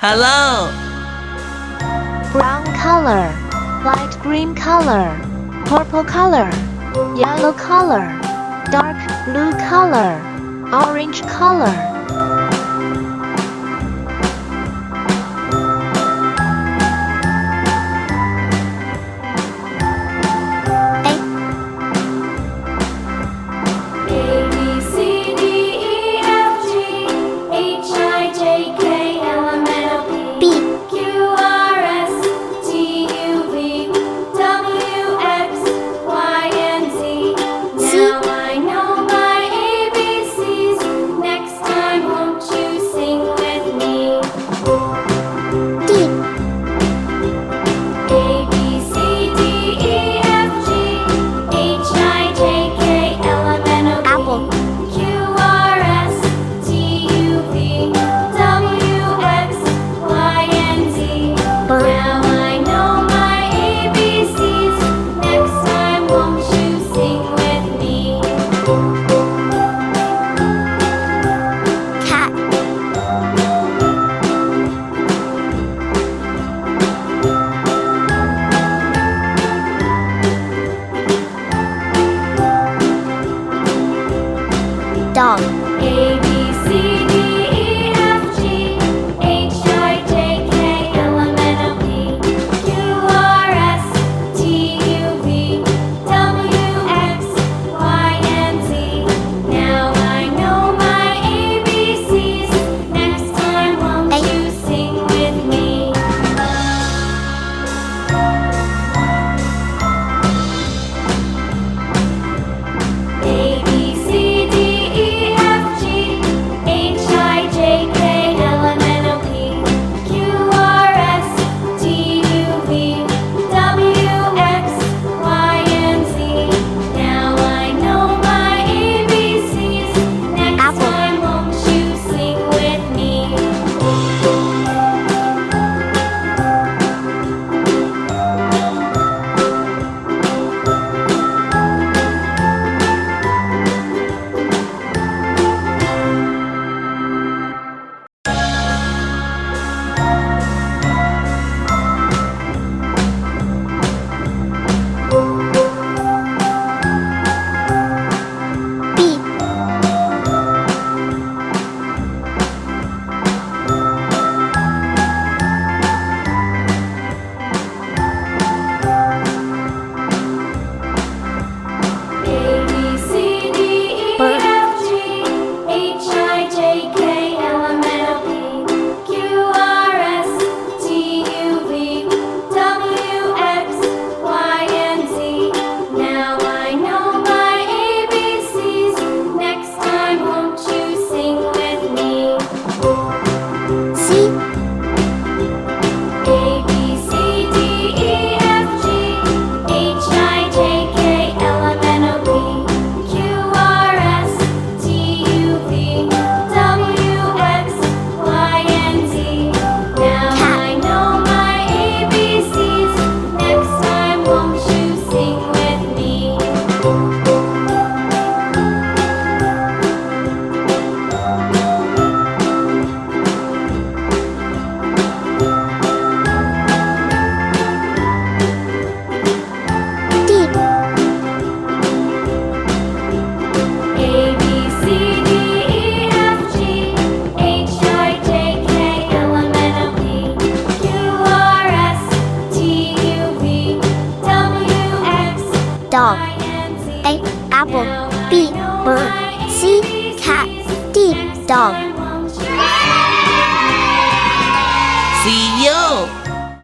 Hello. Brown color, light green color, purple color, yellow color, dark blue color, orange color. Dog. A, B, C, D, E, F, G, H, I, J, K, L, M, N, O, P, Q, R, S, T, U, V, W, X, Y, and Z. Now I know my ABCs. Next time won't you sing with me? A, B, C, D, Dog. A, apple. B, bird. C, cat. D, dog. See you.